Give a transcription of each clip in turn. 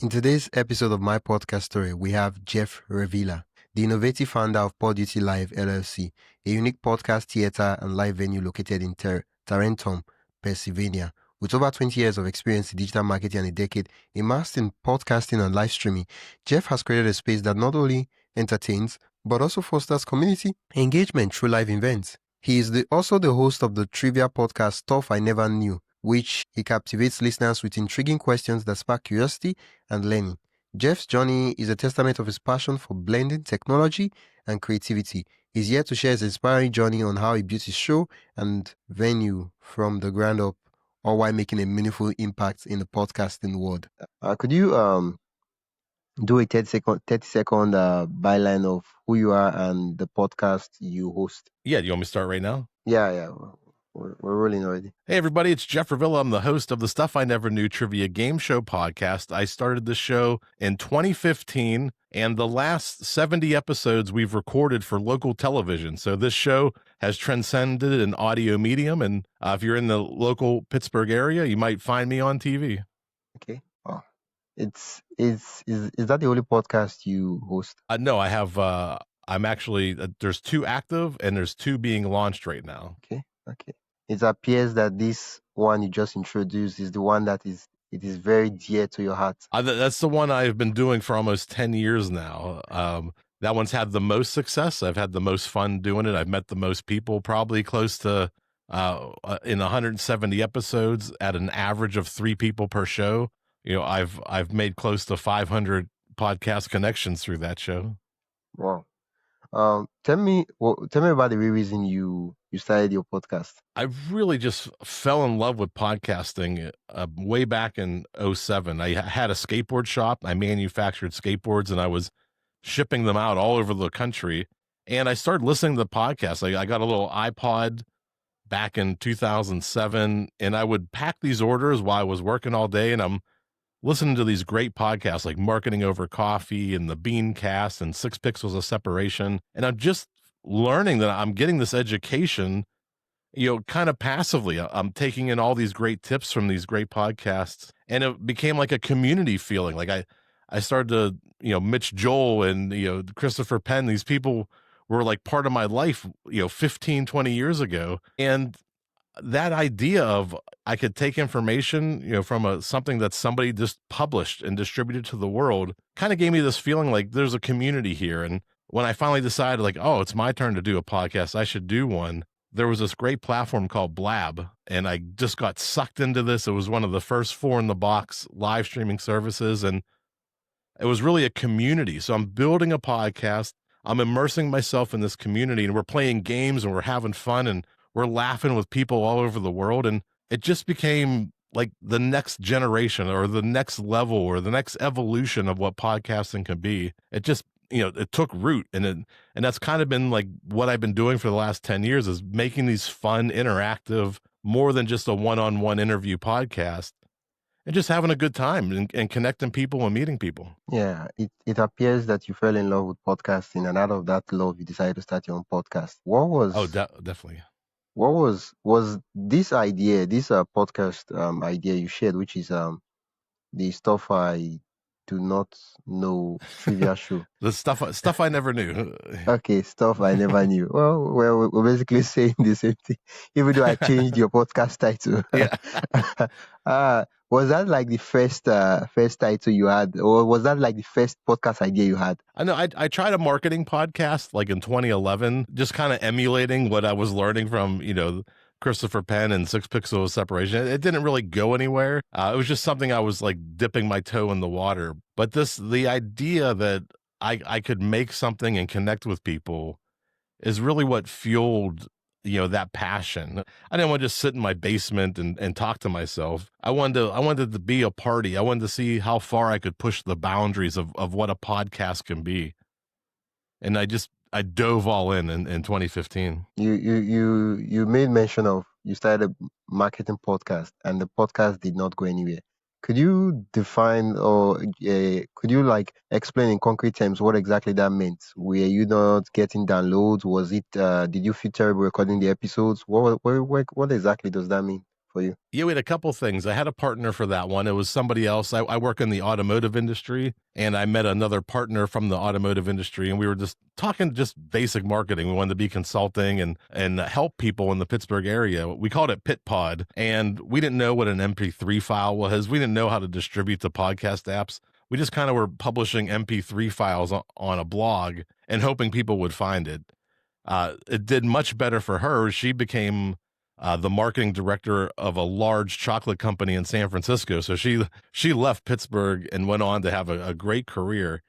In today's episode of My Podcast Story, we have Jeff Revilla, the innovative founder of Paw Duty Live LLC, a unique podcast theater and live venue located in Tarentum, Pennsylvania. With over 20 years of experience in digital marketing and a decade immersed in podcasting and live streaming, Jeff has created a space that not only entertains, but also fosters community engagement through live events. He is also the host of the trivia podcast Stuff I Never Knew, which he captivates listeners with intriguing questions that spark curiosity and learning. Jeff's journey is a testament of his passion for blending technology and creativity. He's here to share his inspiring journey on how he built his show and venue from the ground up, all while making a meaningful impact in the podcasting world. Could you do a 30-second byline of who you are and the podcast you host? Yeah, do you want me to start right now? Yeah. We're rolling already. Hey, everybody, it's Jeff Revilla. I'm the host of the Stuff I Never Knew Trivia Game Show podcast. I started the show in 2015, and the last 70 episodes we've recorded for local television. So this show has transcended an audio medium, and if you're in the local Pittsburgh area, you might find me on TV. Okay. Oh, is that the only podcast you host? No, I have. I'm actually there's 2 active, and there's 2 being launched right now. Okay. It appears that this one you just introduced is the one that is very dear to your heart. That's the one I've been doing for almost 10 years now. That one's had the most success. I've had the most fun doing it. I've met the most people, probably close to in 170 episodes at an average of 3 people per show. You know, I've made close to 500 podcast connections through that show. Wow. Tell me about the real reason you started your podcast. I really just fell in love with podcasting way back in 2007. I had a skateboard shop. I manufactured skateboards, and I was shipping them out all over the country. And I started listening to the podcast. I got a little iPod back in 2007, and I would pack these orders while I was working all day, and I'm listening to these great podcasts like Marketing Over Coffee and the Beancast and 6 Pixels of Separation. And I'm just learning that I'm getting this education, you know, kind of passively. I'm taking in all these great tips from these great podcasts, and it became like a community feeling. Like I started to, you know, Mitch Joel and, you know, Christopher Penn, these people were like part of my life, you know, 15, 20 years ago. And that idea of I could take information, you know, from something that somebody just published and distributed to the world kind of gave me this feeling like there's a community here. And when I finally decided like, oh, it's my turn to do a podcast, I should do one, there was this great platform called Blab, and I just got sucked into this. It was one of the first 4 in the box live streaming services, and it was really a community. So I'm building a podcast. I'm immersing myself in this community, and we're playing games and we're having fun and we're laughing with people all over the world. And it just became like the next generation or the next level or the next evolution of what podcasting can be. It just, you know, it took root, and that's kind of been like what I've been doing for the last 10 years is making these fun, interactive, more than just a one-on-one interview podcast, and just having a good time and connecting people and meeting people. Yeah, it appears that you fell in love with podcasting, and out of that love, you decided to start your own podcast. What was? Oh, definitely. What was this idea, this podcast idea you shared, which is the Stuff I Do Not Know trivia show? The stuff I never knew. Okay, Stuff I Never Knew. Well, we're basically saying the same thing, even though I changed your podcast title. Yeah. Was that like the first title you had, or was that like the first podcast idea you had? I know I tried a marketing podcast like in 2011, just kind of emulating what I was learning from, you know, Christopher Penn and 6 Pixels of Separation. It didn't really go anywhere. It was just something I was like dipping my toe in the water. But the idea that I could make something and connect with people is really what fueled, you know, that passion. I didn't want to just sit in my basement and talk to myself. I wanted to be a party. I wanted to see how far I could push the boundaries of what a podcast can be. And I dove all in 2015. You made mention of you started a marketing podcast, and the podcast did not go anywhere. Could you define, or could you like explain in concrete terms what exactly that meant? Were you not getting downloads? Was it did you feel terrible recording the episodes? What exactly does that mean for you? Yeah, we had a couple things. I had a partner for that one. It was somebody else. I work in the automotive industry, and I met another partner from the automotive industry, and we were just talking just basic marketing. We wanted to be consulting and help people in the Pittsburgh area. We called it Pit Pod, and we didn't know what an MP3 file was. We didn't know how to distribute the podcast apps. We just kind of were publishing MP3 files on a blog and hoping people would find it. It did much better for her. She became the marketing director of a large chocolate company in San Francisco. So she left Pittsburgh and went on to have a great career.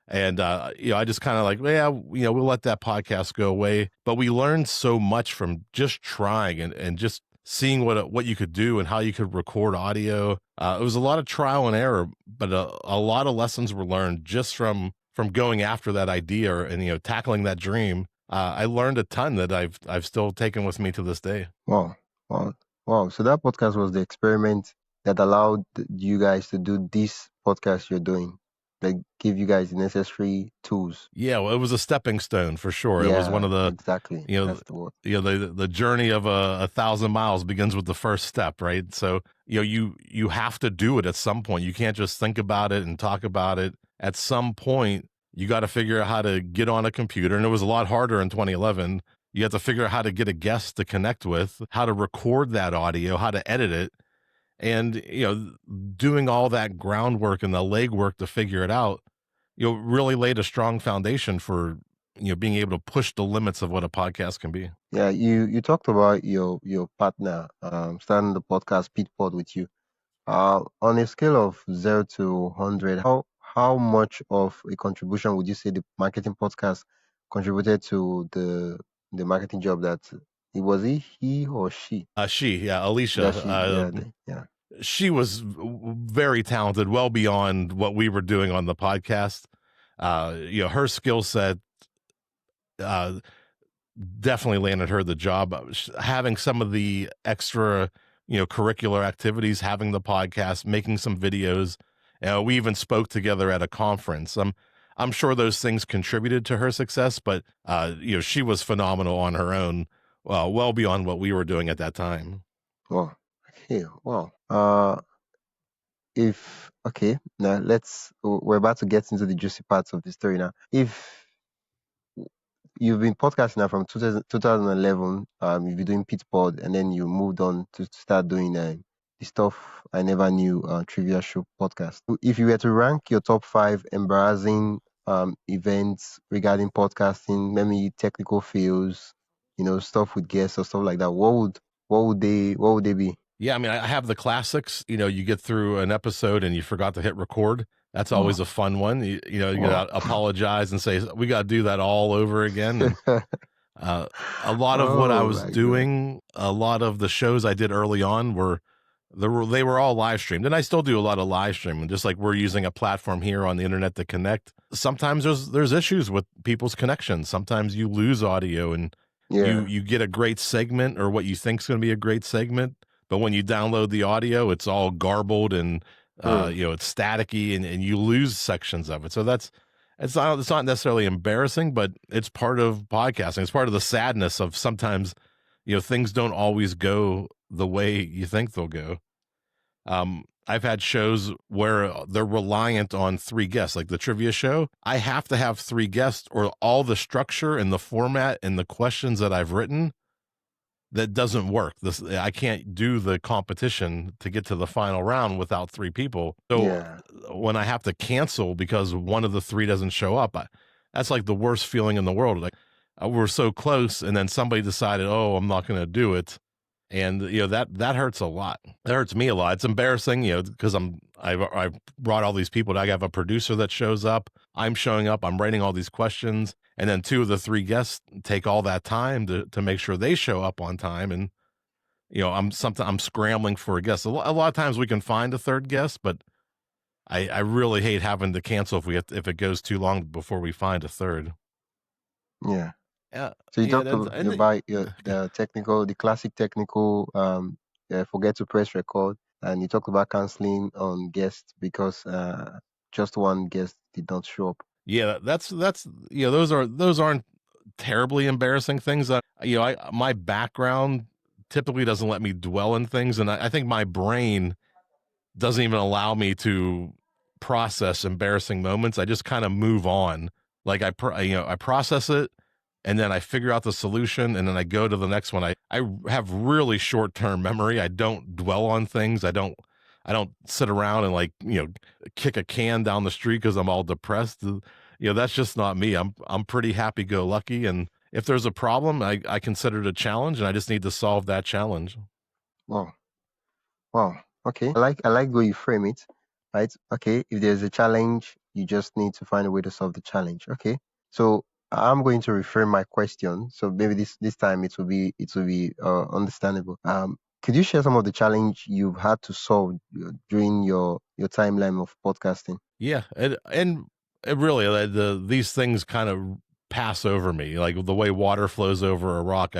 And I just kind of like, yeah, we'll let that podcast go away. But we learned so much from just trying and just seeing what you could do and how you could record audio. It was a lot of trial and error, but a lot of lessons were learned just from going after that idea and tackling that dream. I learned a ton that I've still taken with me to this day. Wow, wow, wow. So that podcast was the experiment that allowed you guys to do this podcast you're doing, like give you guys the necessary tools. Yeah, well, it was a stepping stone for sure. It was one of the exactly. That's the word. The journey of 1,000 miles begins with the first step, right? So you have to do it at some point. You can't just think about it and talk about it. At some point, you got to figure out how to get on a computer, and it was a lot harder in 2011. You have to figure out how to get a guest to connect with, how to record that audio, how to edit it, and doing all that groundwork and the legwork to figure it out. Really laid a strong foundation for being able to push the limits of what a podcast can be. Yeah, you talked about your partner starting the podcast Pit Pod with you. On a scale of 0 to 100, how much of a contribution would you say the marketing podcast contributed to the marketing job that it was he or she? Alicia. She was very talented, well beyond what we were doing on the podcast. Her skill set definitely landed her the job. Having some of the extra, curricular activities, having the podcast, making some videos. We even spoke together at a conference. I'm sure those things contributed to her success, but she was phenomenal on her own, well beyond what we were doing at that time. Wow. Okay. Wow. Now we're about to get into the juicy parts of the story now. If you've been podcasting now from 2011, you've been doing Pitpod, and then you moved on to start doing the stuff I never knew, trivia show podcast. If you were to rank your top 5 embarrassing events regarding podcasting, maybe technical fails, stuff with guests or stuff like that, what would they be? Yeah, I mean, I have the classics. You get through an episode and you forgot to hit record. That's always a fun one. You got to apologize and say, we got to do that all over again. And, a lot of what I was doing, a lot of the shows I did early on they were all live streamed, and I still do a lot of live streaming, just like we're using a platform here on the internet to connect. Sometimes there's issues with people's connections. Sometimes you lose audio and you get a great segment or what you think is going to be a great segment, but when you download the audio, it's all garbled and it's staticky and you lose sections of it. So it's not necessarily embarrassing, but it's part of podcasting. It's part of the sadness of sometimes, things don't always go the way you think they'll go. I've had shows where they're reliant on 3 guests, like the trivia show. I have to have 3 guests, or all the structure and the format and the questions that I've written, that doesn't work. I can't do the competition to get to the final round without 3 people. So when I have to cancel because one of the 3 doesn't show up, that's like the worst feeling in the world. Like we're so close, and then somebody decided, oh, I'm not going to do it. And that hurts a lot. That hurts me a lot. It's embarrassing, because I brought all these people. I have a producer that shows up. I'm showing up. I'm writing all these questions, and then 2 of the 3 guests take all that time to make sure they show up on time. And I'm scrambling for a guest. A lot of times we can find a 3rd guest, but I really hate having to cancel if it goes too long before we find a 3rd. Yeah. So you talked about the classic technical, forget to press record, and you talked about canceling on guests because just one guest did not show up. Yeah, that's those aren't terribly embarrassing things. My background typically doesn't let me dwell in things. And I think my brain doesn't even allow me to process embarrassing moments. I just kind of move on. Like I process it, and then I figure out the solution, and then I go to the next one. I have really short-term memory. I don't dwell on things. I don't sit around and like, kick a can down the street because I'm all depressed. That's just not me. I'm pretty happy-go-lucky, and if there's a problem, I consider it a challenge, and I just need to solve that challenge. Wow. Okay. I like the way you frame it. Right. Okay. If there's a challenge, you just need to find a way to solve the challenge. Okay. So I'm going to reframe my question. So maybe this time it will be understandable. Could you share some of the challenge you've had to solve during your timeline of podcasting? Yeah, and it really these things kind of pass over me, like the way water flows over a rock.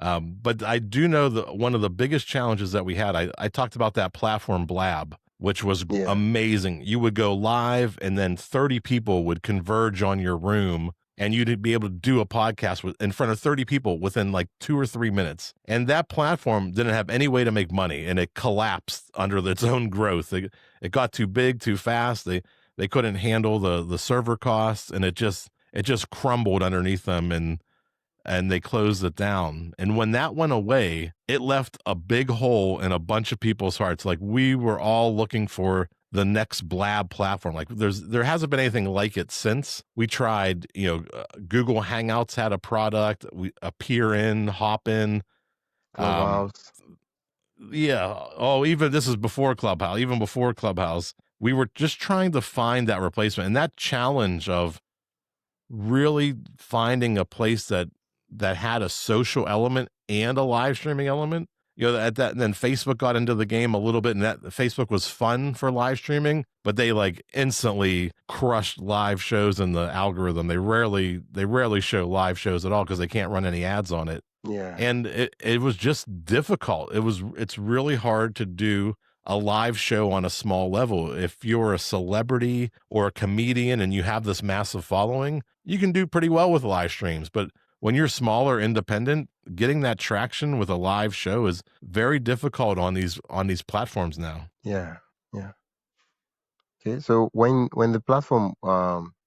But I do know that one of the biggest challenges that we had, I talked about that platform Blab, which was amazing. You would go live, and then 30 people would converge on your room, and you'd be able to do a podcast in front of 30 people within like 2 or 3 minutes. And that platform didn't have any way to make money, and it collapsed under its own growth. It got too big too fast. They couldn't handle the server costs, and it just crumbled underneath them, and they closed it down. And when that went away, it left a big hole in a bunch of people's hearts. Like, we were all looking for the next Blab platform. Like, there hasn't been anything like it since. We tried, Google Hangouts had a product. We Appear In, Hop In, Clubhouse. Yeah. Oh, even this is before Clubhouse. Even before Clubhouse, we were just trying to find that replacement, and that challenge of really finding a place that had a social element and a live streaming element. At that, and then Facebook got into the game a little bit, and that Facebook was fun for live streaming, but they like instantly crushed live shows in the algorithm. They rarely show live shows at all because they can't run any ads on it. Yeah. And it was just difficult. It's really hard to do a live show on a small level. If you're a celebrity or a comedian and you have this massive following, you can do pretty well with live streams. But when you're small or independent, getting that traction with a live show is very difficult on these platforms now. Yeah. Okay. So when the platform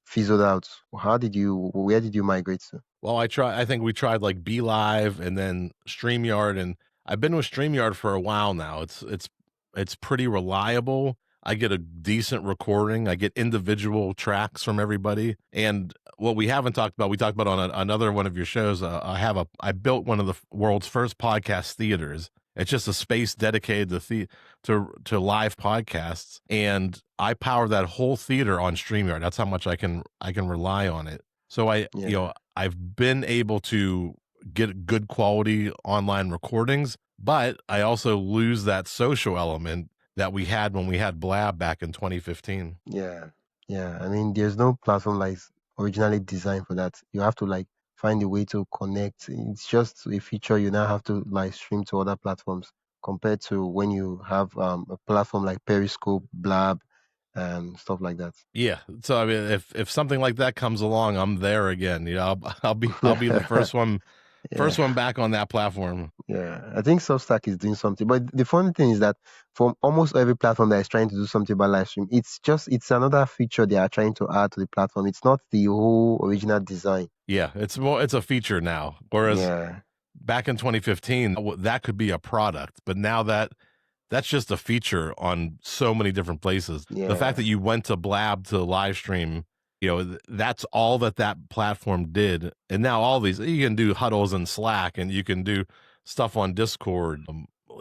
fizzled out, where did you migrate to? Well, I think we tried like Be Live and then StreamYard, and I've been with StreamYard for a while now. It's pretty reliable. I get a decent recording. I get individual tracks from everybody. And what we haven't talked about, we talked about on another one of your shows. I built one of the world's first podcast theaters. It's just a space dedicated to live podcasts, and I power that whole theater on StreamYard. That's how much I can rely on it. So I've been able to get good quality online recordings, but I also lose that social element that we had when we had Blab back in 2015. Yeah. I mean, there's no platform like originally designed for that. You have to like find a way to connect. It's just a feature you now have to like stream to other platforms compared to when you have a platform like Periscope, Blab, and stuff like that. Yeah. So I mean, if something like that comes along, I'm there again. I'll be the first one. First one back on that platform. Yeah, I think Substack is doing something. But the funny thing is that for almost every platform that is trying to do something about live stream, it's another feature they are trying to add to the platform. It's not the whole original design. Yeah, it's a feature now. Whereas back in 2015, that could be a product, but now that's just a feature on so many different places. Yeah. The fact that you went to Blab to live stream, that's all that platform did. And now all these, you can do huddles in Slack, and you can do stuff on Discord.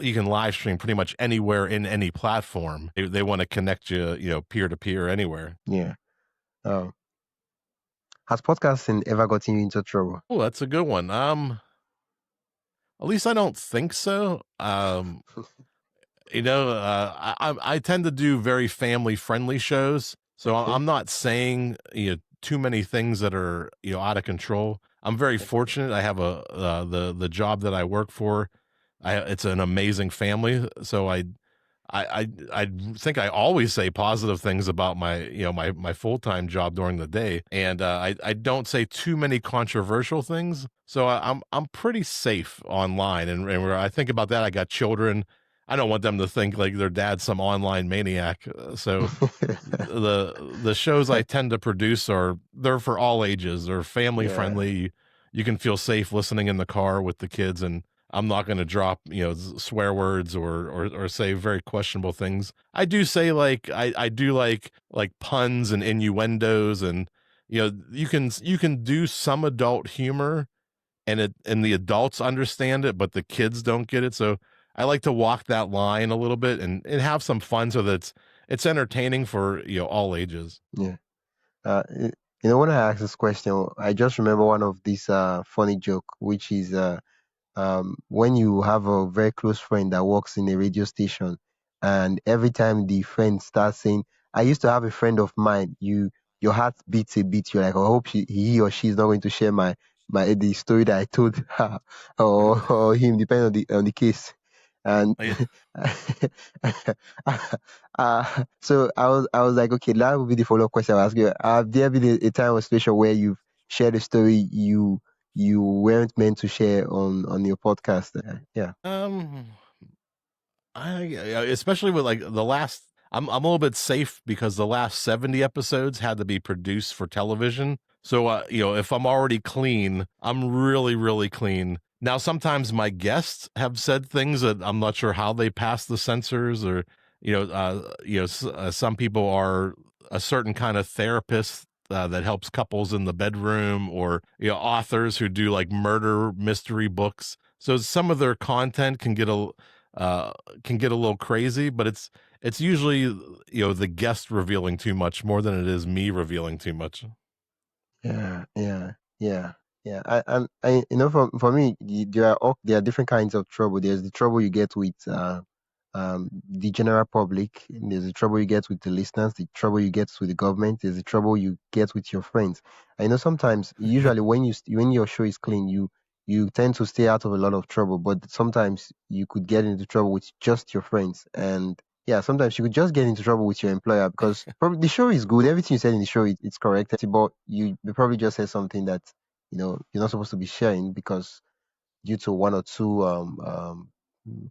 You can live stream pretty much anywhere in any platform. They want to connect you, peer to peer anywhere. Yeah. Has podcasting ever gotten you into trouble? Oh, that's a good one. At least I don't think so. I tend to do very family friendly shows. So Okay. I'm not saying too many things that are out of control. I'm very fortunate. I have the job that I work for. It's an amazing family. So I think I always say positive things about my my full-time job during the day, and I don't say too many controversial things. So I'm pretty safe online, and where I think about that, I got children. I don't want them to think like their dad's some online maniac. So the shows I tend to produce they're for all ages. They're family Yeah, friendly. You can feel safe listening in the car with the kids, and I'm not going to drop swear words or say very questionable things. I do say I do like puns and innuendos, and you can do some adult humor, and the adults understand it, but the kids don't get it. So I like to walk that line a little bit and have some fun so that it's entertaining for all ages. yeah. When I asked this question, I just remember one of these funny joke, which is when you have a very close friend that works in a radio station, and every time the friend starts saying, "I used to have a friend of mine," your heart beats a bit. You're like, "I hope he or she is not going to share the story that I told her or him, depending on the case." And Yeah. so I was like, okay, that would be the follow up question I'll ask you. Have there been a time or situation where you've shared a story you weren't meant to share on your podcast? Yeah. Um, especially with like the last, I'm a little bit safe because the last 70 episodes had to be produced for television. So if I'm already clean, I'm really really clean. Now sometimes my guests have said things that I'm not sure how they pass the censors, or some people are a certain kind of therapist that helps couples in the bedroom, or authors who do like murder mystery books. So some of their content uh, can get a little crazy, but it's usually the guest revealing too much more than it is me revealing too much. Yeah, yeah, yeah, yeah. For me, there are different kinds of trouble. There's the trouble you get with the general public. There's the trouble you get with the listeners. The trouble you get with the government. There's the trouble you get with your friends. I know sometimes, usually when your show is clean, you tend to stay out of a lot of trouble. But sometimes you could get into trouble with just your friends, and yeah, sometimes you could just get into trouble with your employer because probably the show is good. Everything you said in the show, it's correct, but you probably just said something that you're not supposed to be sharing because due to one or two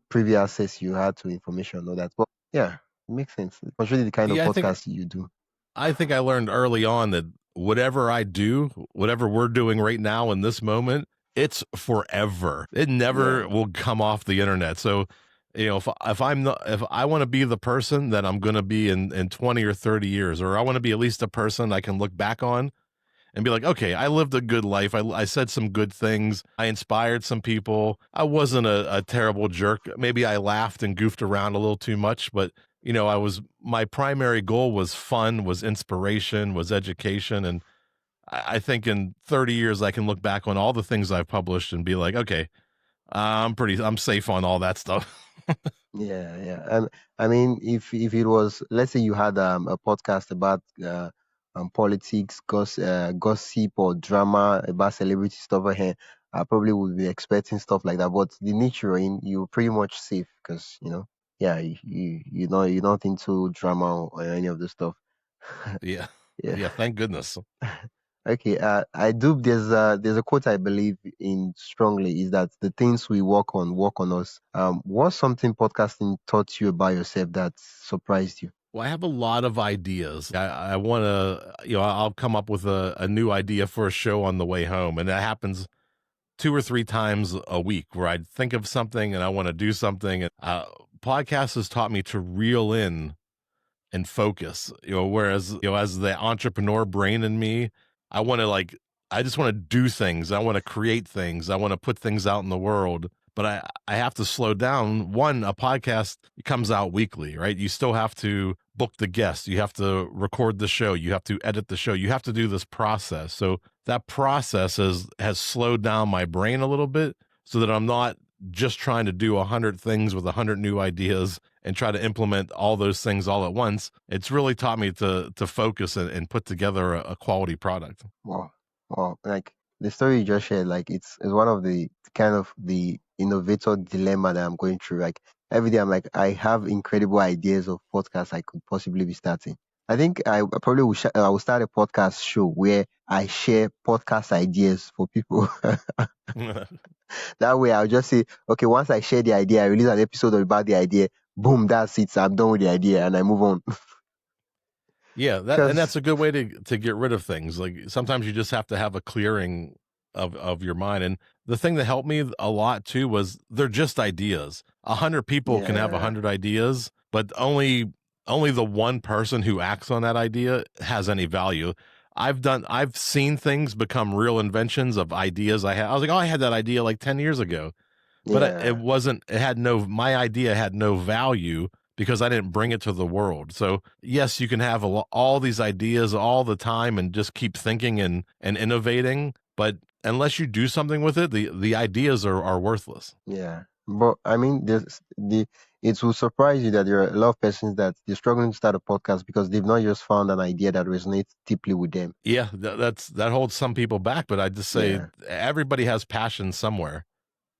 previous access you had to information or that. But yeah, it makes sense. It's really the kind of Yeah, podcast you do. I think I learned early on that whatever I do, whatever we're doing right now in this moment, it's forever. It Yeah, never will come off the internet. So, if I want to be the person that I'm going to be in 20 or 30 years, or I want to be at least a person I can look back on and be like, okay, I lived a good life. I said some good things. I inspired some people. I wasn't a terrible jerk. Maybe I laughed and goofed around a little too much, but my primary goal was fun, was inspiration, was education. And I think in 30 years, I can look back on all the things I've published and be like, okay, I'm safe on all that stuff. yeah, yeah. I mean, if it was, let's say you had a podcast about politics, gossip or drama about celebrity stuff here, I probably would be expecting stuff like that. But the niche you're in, you're pretty much safe because yeah, you're not into drama or any of this stuff. Yeah. Yeah. Yeah. Thank goodness. Okay, I do. There's a quote I believe in strongly is that the things we work on us. What's something podcasting taught you about yourself that surprised you? Well, I have a lot of ideas. I want to, I'll come up with a new idea for a show on the way home. And that happens 2 or 3 times a week where I think of something and I want to do something. Podcast has taught me to reel in and focus, whereas, as the entrepreneur brain in me, I want to I just want to do things. I want to create things. I want to put things out in the world, but I have to slow down. One, a podcast comes out weekly, right? You still have to book the guests. You have to record the show. You have to edit the show. You have to do this process. So that process has slowed down my brain a little bit so that I'm not just trying to do 100 things with 100 new ideas and try to implement all those things all at once. It's really taught me to focus and put together a quality product. Wow, wow! Like the story you just shared, like it's one of the kind of the innovator dilemma that I'm going through. Like every day, I'm like, I have incredible ideas of podcasts I could possibly be starting. I think I probably I will start a podcast show where I share podcast ideas for people. That way, I'll just say, okay, once I share the idea, I release an episode about the idea. Boom, that's it. I'm done with the idea, and I move on. Yeah, Because that's a good way to get rid of things. Like sometimes you just have to have a clearing of your mind. And the thing that helped me a lot too was they're just ideas. 100 people can have yeah, 100 ideas, but only the one person who acts on that idea has any value. I've seen things become real inventions of ideas I had. I was like, oh, I had that idea like 10 years ago, but it yeah, wasn't. It had no. My idea had no value because I didn't bring it to the world. So yes, you can have all these ideas all the time and just keep thinking and innovating, but unless you do something with it, the ideas are worthless. yeah. But I mean, it will surprise you that there are a lot of persons that they're struggling to start a podcast because they've not just found an idea that resonates deeply with them. Yeah, that holds some people back, but I just say Yeah, everybody has passion somewhere.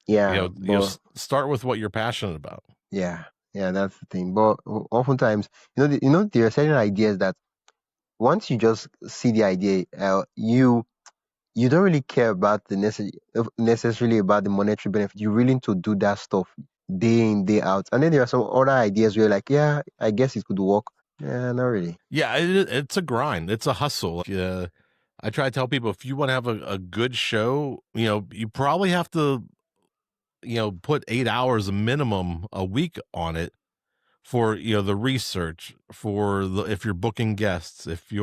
yeah, but Start with what you're passionate about. yeah, yeah, that's the thing. But oftentimes, there are certain ideas that once you just see the idea, you don't really care about the necessarily about the monetary benefit. You're willing to do that stuff day in, day out. And then there are some other ideas where you're like, yeah, I guess it could work. Yeah, not really. Yeah, it's a grind. It's a hustle. I try to tell people if you want to have a good show, you probably have to, put 8 hours minimum a week on it for, the research, for if you're booking guests, if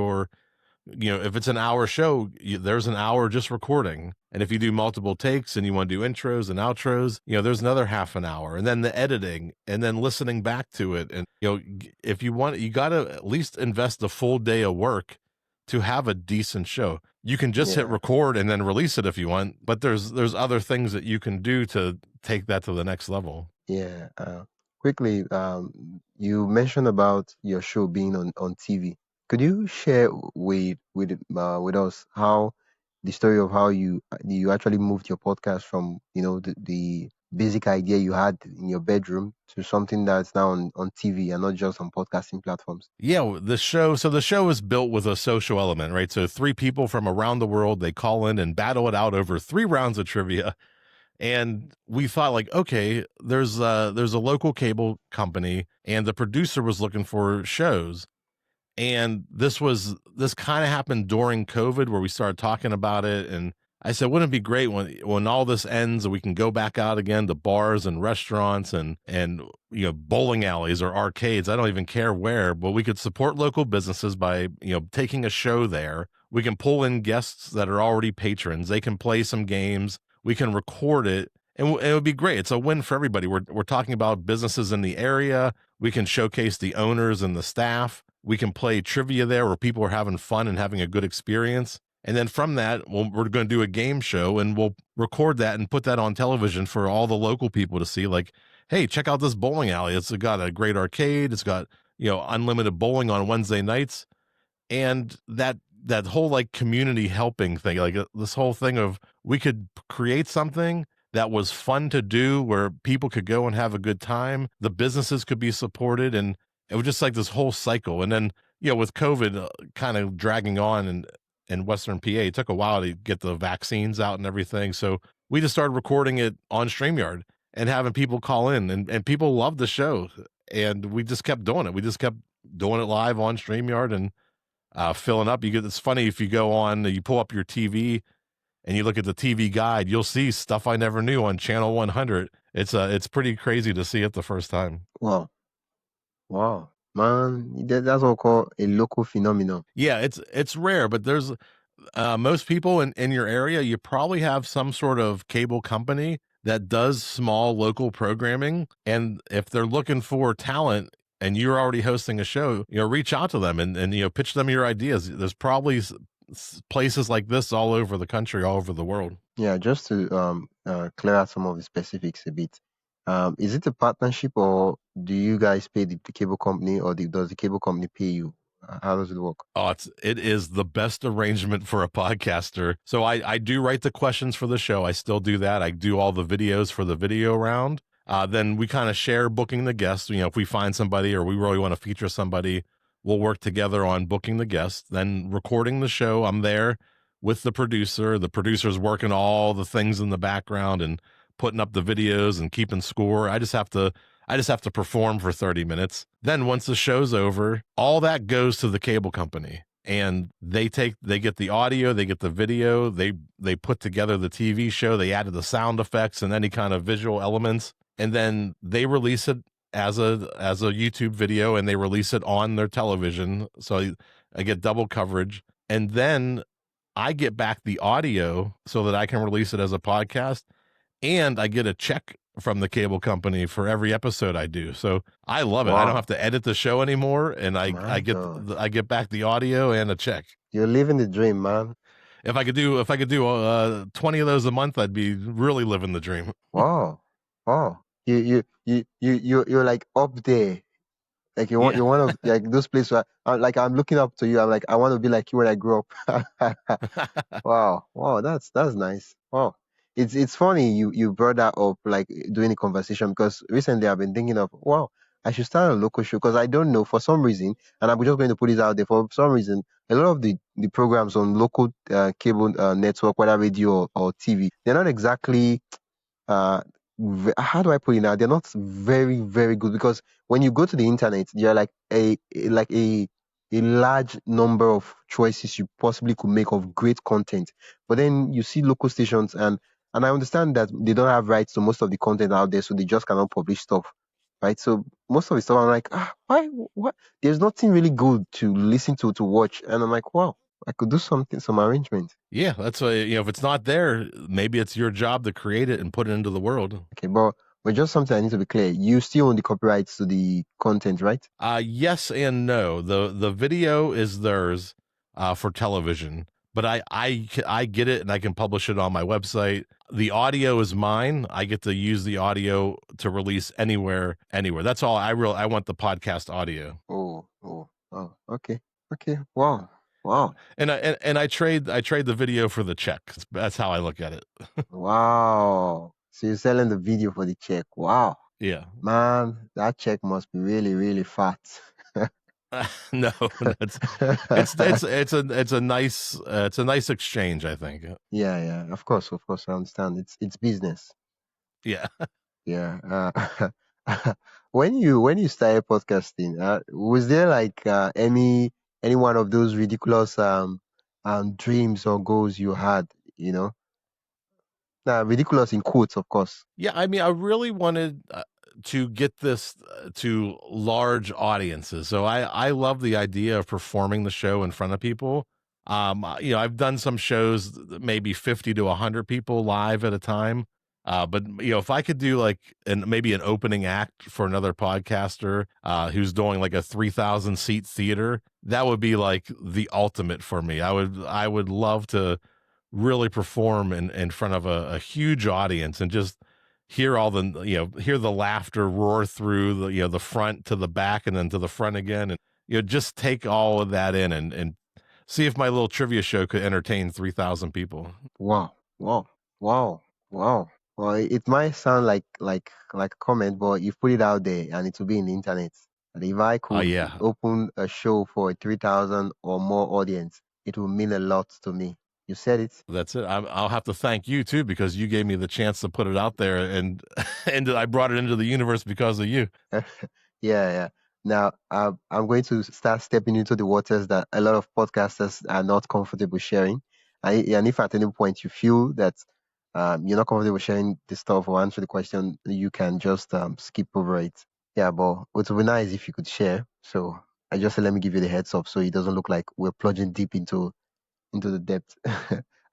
it's an hour show, there's an hour just recording. And if you do multiple takes and you want to do intros and outros, there's another half an hour. And then the editing and then listening back to it. And, if you want, you got to at least invest a full day of work to have a decent show. You can just hit Yeah, record and then release it if you want, but there's other things that you can do to take that to the next level. yeah. Quickly, you mentioned about your show being on TV. Could you share with us how the story of how you actually moved your podcast from the basic idea you had in your bedroom to something that's now on TV and not just on podcasting platforms? Yeah, the show is built with a social element, right? So three people from around the world, they call in and battle it out over 3 rounds of trivia. And we thought like, okay, there's a local cable company and the producer was looking for shows. And this kind of happened during COVID where we started talking about it. And I said, wouldn't it be great when all this ends and we can go back out again to bars and restaurants and bowling alleys or arcades. I don't even care where, but we could support local businesses by, taking a show there. We can pull in guests that are already patrons. They can play some games. We can record it. And it would be great. It's a win for everybody. We're talking about businesses in the area. We can showcase the owners and the staff. We can play trivia there where people are having fun and having a good experience. And then from that, we're going to do a game show and we'll record that and put that on television for all the local people to see. Like, hey, check out this bowling alley. It's got a great arcade. It's got, unlimited bowling on Wednesday nights. And that whole like community helping thing, like this whole thing of we could create something that was fun to do where people could go and have a good time. The businesses could be supported. And it was just like this whole cycle. And then, with COVID kind of dragging on in Western PA, it took a while to get the vaccines out and everything. So we just started recording it on StreamYard and having people call in and people loved the show. And we just kept doing it. We just kept doing it live on StreamYard and filling up. It's funny if you go on, you pull up your TV and you look at the TV guide, you'll see stuff I never knew on channel 100. It's pretty crazy to see it the first time. Wow, wow, man, that's what we call a local phenomenon. Yeah, it's rare, but there's most people in your area, you probably have some sort of cable company that does small local programming. And if they're looking for talent and you're already hosting a show, reach out to them and pitch them your ideas. There's probably places like this all over the country, all over the world. Yeah, just to clear out some of the specifics a bit. Is it a partnership or do you guys pay the cable company or does the cable company pay you? How does it work? Oh, it is the best arrangement for a podcaster. So I do write the questions for the show. I still do that. I do all the videos for the video round. Then we kind of share booking the guests. If we find somebody or we really want to feature somebody, we'll work together on booking the guests, then recording the show. I'm there with the producer. The producer's working all the things in the background and putting up the videos and keeping score. I just have to perform for 30 minutes. Then once the show's over, all that goes to the cable company, and they get the audio, they get the video, they put together the TV show, they added the sound effects and any kind of visual elements, and then they release it as a YouTube video, and they release it on their television. So I get double coverage, and then I get back the audio so that I can release it as a podcast, and I get a check from the cable company for every episode I do. So I love it. I don't Wow. have to edit the show anymore, and I My get God. I get back the audio and a check. You're living the dream, man. If I could do 20 of those a month, I'd be really living the dream. Wow. Wow. You're like up there. Like Yeah. you're one of like those places where like I'm looking up to you. I'm like, I want to be like you when I grow up. Wow. Wow, that's nice. Wow. It's funny you brought that up like during the conversation, because recently I've been thinking of, wow, I should start a local show, because I don't know, for some reason, and I'm just going to put it out there, for some reason a lot of the programs on local cable network, whether radio or TV, they're not exactly uh how do I put it now? They're not very, very good, because when you go to the internet, you're like a large number of choices you possibly could make of great content. But then you see local stations, and I understand that they don't have rights to most of the content out there, so they just cannot publish stuff. Right. So most of the stuff I'm like, why what there's nothing really good to listen to watch. And I'm like, wow, I could do something, some arrangement. Yeah, that's why, if it's not there, maybe it's your job to create it and put it into the world. Okay, but just something I need to be clear. You still own the copyrights to the content, right? Yes and no. The video is theirs for television, but I get it and I can publish it on my website. The audio is mine. I get to use the audio to release anywhere. That's all. I want the podcast audio. Oh, okay. Okay. Wow. Wow. And I trade the video for the check. That's how I look at it. Wow. So you're selling the video for the check. Wow. Yeah. Man, that check must be really, really fat. No, it's a nice exchange, I think. Yeah. Of course, I understand. It's business. Yeah. Yeah. When you started podcasting, was there like any one of those ridiculous dreams or goals you had? You know, ridiculous in quotes, of course. Yeah, I mean, I really wanted to get this to large audiences. So I love the idea of performing the show in front of people. I've done some shows, maybe 50 to 100 people live at a time. But if I could do like maybe an opening act for another podcaster who's doing like a 3,000 seat theater, that would be like the ultimate for me. I would love to really perform in front of a huge audience and just hear all the hear the laughter roar through the front to the back and then to the front again, and just take all of that in and see if my little trivia show could entertain 3,000 people. Wow, wow, wow, wow. Well, it might sound like a comment, but you put it out there, and it will be in the internet. And if I Oh could yeah, open a show for a 3,000 or more audience, it will mean a lot to me. You said it. that's it. I'll have to thank you too, because you gave me the chance to put it out there, and and I brought it into the universe because of you. Yeah. Now, I'm going to start stepping into the waters that a lot of podcasters are not comfortable sharing. And if at any point you feel that you're not comfortable sharing the stuff or answer the question, you can just skip over it. Yeah, but it would be nice if you could share. So I just said, let me give you the heads up so it doesn't look like we're plunging deep into the depth.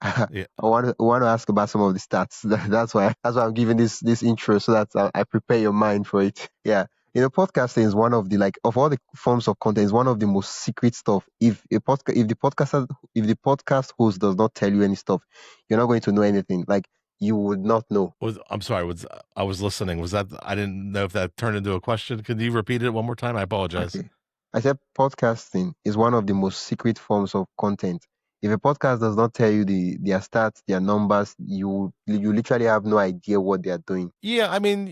I Yeah, want to ask about some of the stats. That's why I'm giving this intro, so that I prepare your mind for it. Yeah. Podcasting is one of the, like, of all the forms of content, is one of the most secret stuff. If the podcast host does not tell you any stuff, you're not going to know anything. Like, you would not know. I'm sorry. I was listening. Was that, I didn't know if that turned into a question. Can you repeat it one more time? I apologize. Okay. I said podcasting is one of the most secret forms of content. If a podcast does not tell you their stats, their numbers, you literally have no idea what they are doing. Yeah, I mean,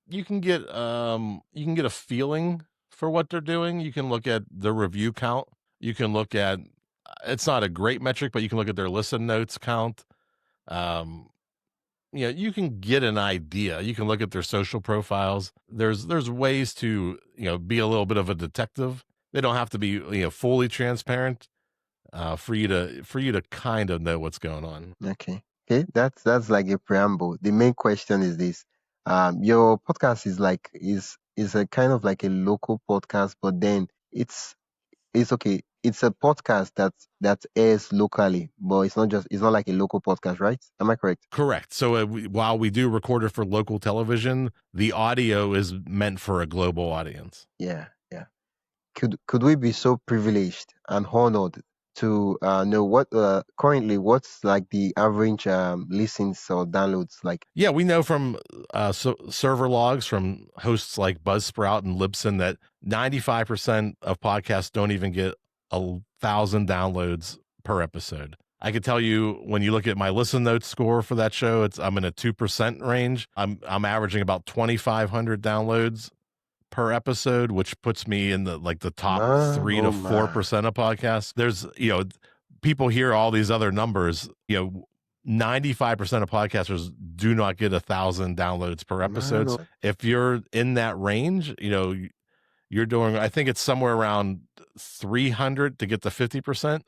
you can get a feeling for what they're doing. You can look at the review count. You can look at, it's not a great metric, but you can look at their listen notes count. You can get an idea. You can look at their social profiles. There's ways to, be a little bit of a detective. They don't have to be, fully transparent, for you to kind of know what's going on. Okay. Okay, that's like a preamble. The main question is this. Your podcast is a kind of like a local podcast, but then it's okay. It's a podcast that airs locally, but it's not like a local podcast, right? Am I correct? Correct. So while we do record it for local television, the audio is meant for a global audience. Yeah, yeah. Could we be so privileged and honored to know what currently what's like the average listens or downloads like? Yeah, we know from server logs from hosts like Buzzsprout and Libsyn that 95% of podcasts don't even get 1,000 downloads per episode. I could tell you when you look at my listen notes score for that show, I'm in a 2% range. I'm averaging about 2,500 downloads per episode, which puts me in the top 3 to 4% of podcasts. There's, people hear all these other numbers, 95% of podcasters do not get 1,000 downloads per episode. So if you're in that range, you're doing, I think it's somewhere around 300 to get to 50%.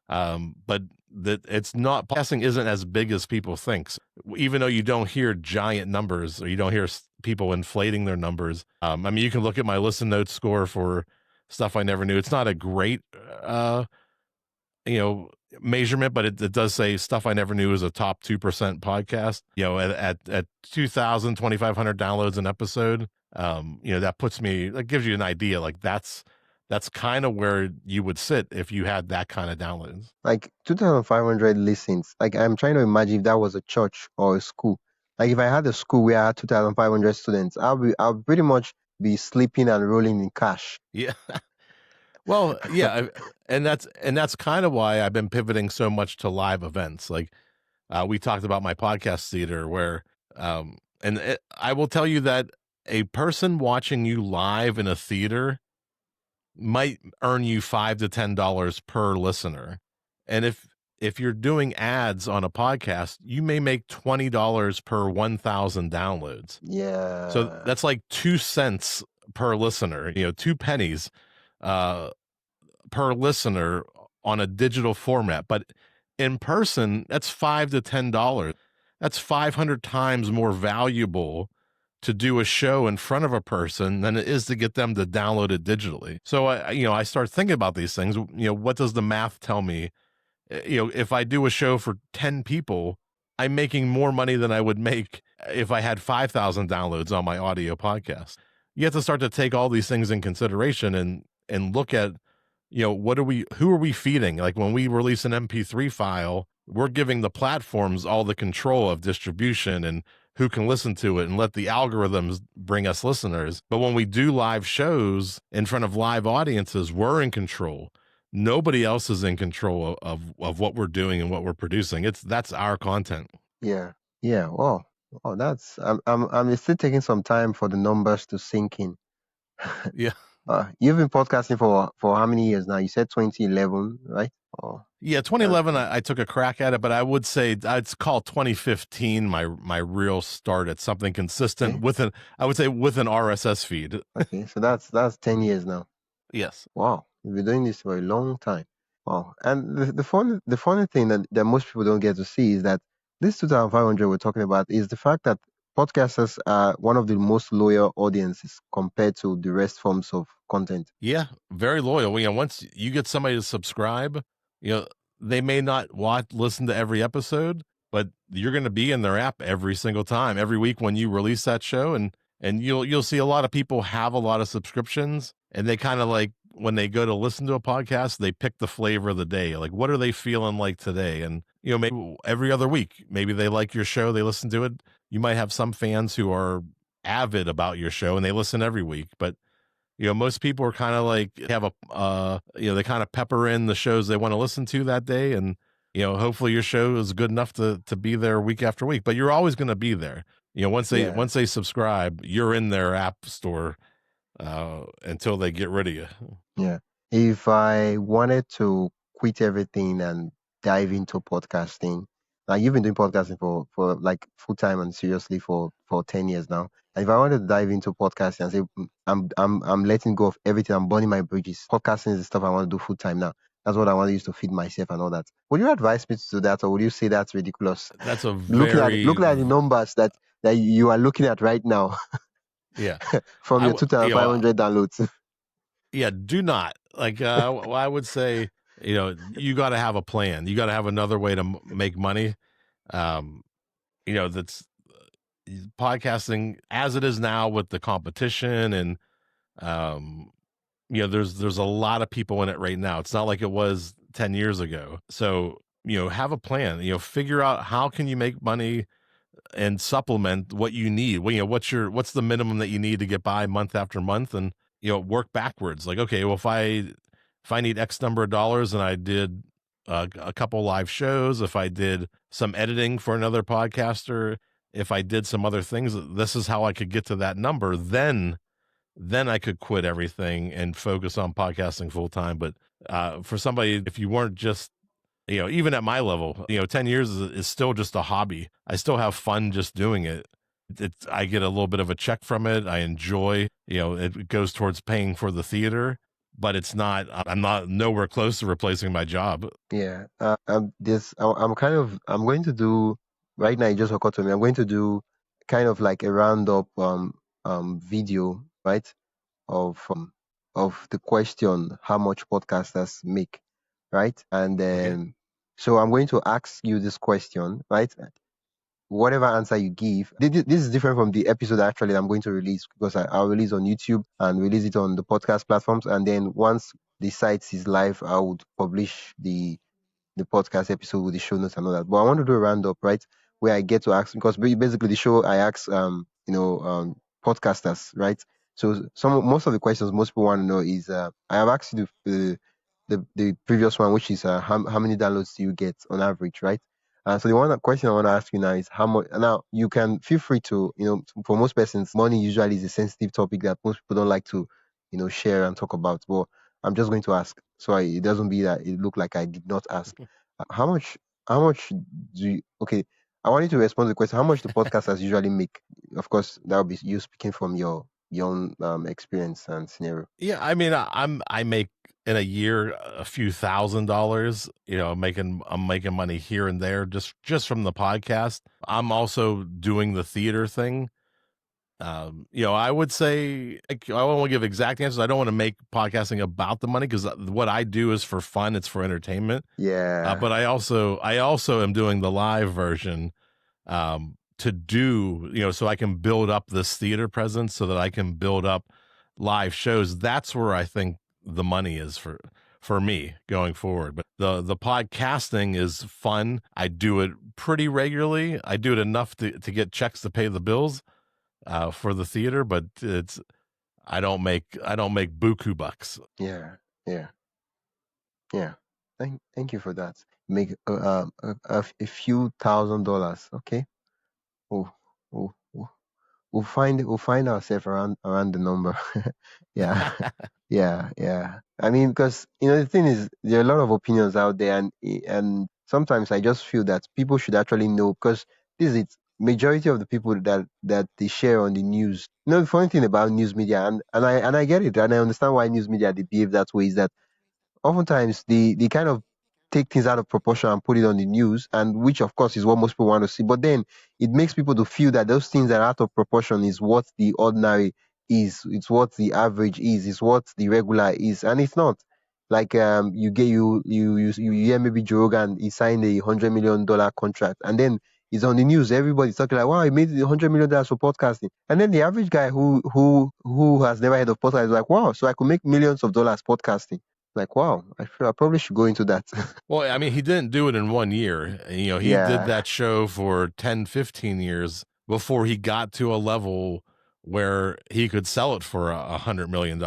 But it's not, podcasting isn't as big as people think. So even though you don't hear giant numbers or you don't hear people inflating their numbers. You can look at my listen notes score for Stuff I Never Knew. It's not a great, measurement, but it does say Stuff I Never Knew is a top 2% podcast, at 2,000, 2,500 downloads an episode. That gives you an idea. Like that's kind of where you would sit if you had that kind of downloads. Like 2,500 listens. Like I'm trying to imagine if that was a church or a school. Like if I had a school where I had 2,500 students, I'll pretty much be sleeping and rolling in cash. Yeah. Well, yeah, and that's kind of why I've been pivoting so much to live events. Like we talked about my podcast theater, where I will tell you that a person watching you live in a theater might earn you $5 to $10 per listener, and if you're doing ads on a podcast, you may make $20 per 1,000 downloads. Yeah. So that's like 2 cents per listener. 2 pennies. Per listener on a digital format, but in person, that's $5 to $10. That's 500 times more valuable to do a show in front of a person than it is to get them to download it digitally. So I start thinking about these things. What does the math tell me? If I do a show for 10 people, I'm making more money than I would make if I had 5,000 downloads on my audio podcast. You have to start to take all these things in consideration and look at, who are we feeding? Like when we release an MP3 file, we're giving the platforms all the control of distribution and who can listen to it and let the algorithms bring us listeners. But when we do live shows in front of live audiences, we're in control. Nobody else is in control of what we're doing and what we're producing. That's our content. Yeah. Yeah. Wow. Oh, I'm still taking some time for the numbers to sink in. Yeah. You've been podcasting for how many years now? You said 2011, right? Oh, yeah, 2011. I took a crack at it, but I would say I'd call 2015 my real start at something consistent with an RSS feed. Okay, so that's 10 years now. Yes. Wow, you've been doing this for a long time. Wow, and the funny thing that most people don't get to see is that this 2,500 we're talking about is the fact that podcasters are one of the most loyal audiences compared to the rest forms of content. Yeah, very loyal. Once you get somebody to subscribe, they may not listen to every episode, but you're going to be in their app every single time, every week when you release that show, and you'll see a lot of people have a lot of subscriptions, and they kind of like when they go to listen to a podcast, they pick the flavor of the day. Like, what are they feeling like today? And maybe every other week, maybe they like your show, they listen to it. You might have some fans who are avid about your show and they listen every week, but most people are kind of like have they kind of pepper in the shows they want to listen to that day. And, hopefully your show is good enough to be there week after week, but you're always going to be there. Once they subscribe, you're in their app store until they get rid of you. Yeah. If I wanted to quit everything and dive into podcasting, now you've been doing podcasting for like full time and seriously for 10 years now. And if I wanted to dive into podcasting and say, I'm letting go of everything, I'm burning my bridges. Podcasting is the stuff I want to do full time now. That's what I want to use to feed myself and all that. Would you advise me to do that, or would you say that's ridiculous? That's a Looking at the numbers that you are looking at right now yeah. from your 2,500 downloads. Yeah, do not. Like, I would say, you got to have a plan. You got to have another way to make money. That's podcasting as it is now with the competition, and there's a lot of people in it right now. It's not like it was 10 years ago. So, have a plan. Figure out how can you make money and supplement what you need. Well, what's the minimum that you need to get by month after month, and work backwards. Like, okay, well, if I need X number of dollars, and I did a couple live shows, if I did some editing for another podcaster, if I did some other things, this is how I could get to that number. Then I could quit everything and focus on podcasting full time. But for somebody, if you weren't just even at my level, 10 years is still just a hobby. I still have fun just doing it. I get a little bit of a check from it. I enjoy, it goes towards paying for the theater, but I'm not nowhere close to replacing my job. Yeah. I'm going to do right now. It just occurred to me. I'm going to do kind of like a roundup video, right, of the question how much podcasters make, right? And Okay. so I'm going to ask you this question, right? Whatever answer you give, this is different from the episode actually that I'm going to release, because I'll release on YouTube and release it on the podcast platforms, and then once the site is live, I would publish the podcast episode with the show notes and all that. But I want to do a roundup, right, where I get to ask, because basically the show I ask podcasters, right? So most of the questions most people want to know is I have asked you the previous one, which is how many downloads do you get on average, right? So the one question I want to ask you now is how much. Now you can feel free to, for most persons, money usually is a sensitive topic that most people don't like to, share and talk about. But I'm just going to ask, so it doesn't be that it look like I did not ask. How much? How much do you? Okay, I want you to respond to the question. How much do podcasters usually make? Of course, that will be you speaking from your own experience and scenario. Yeah. I mean, I make in a year a few $1,000s, I'm making money here and there just from the podcast. I'm also doing the theater thing. I would say, I don't want to give exact answers. I don't want to make podcasting about the money, because what I do is for fun. It's for entertainment. Yeah. But I also am doing the live version, to do, so I can build up this theater presence, so that I can build up live shows. That's where I think the money is for me going forward. But the podcasting is fun. I do it pretty regularly. I do it enough to get checks to pay the bills for the theater, but I don't make buku bucks. Yeah. Yeah. Yeah. Thank you for that. Make a few $1,000s. Okay. Oh, oh, oh. We'll find ourselves around the number. Yeah. Yeah. I mean, because the thing is, there are a lot of opinions out there, and sometimes I just feel that people should actually know, because this is it. Majority of the people that they share on the news. The funny thing about news media, and I get it, and I understand why news media they behave that way, is that oftentimes they kind of take things out of proportion and put it on the news, and which of course is what most people want to see, but then it makes people to feel that those things that are out of proportion is what the ordinary is, it's what the average is, it's what the regular is, and it's not. Like you get you hear maybe Joe Rogan, he signed $100 million contract, and then it's on the news, everybody's talking like, wow, he made $100 million for podcasting, and then the average guy who has never heard of podcasting is like, wow, so I could make millions of dollars podcasting. Like, wow, I feel I probably should go into that. Well, I mean, he didn't do it in 1 year. He did that show for 10, 15 years before he got to a level where he could sell it for $100 million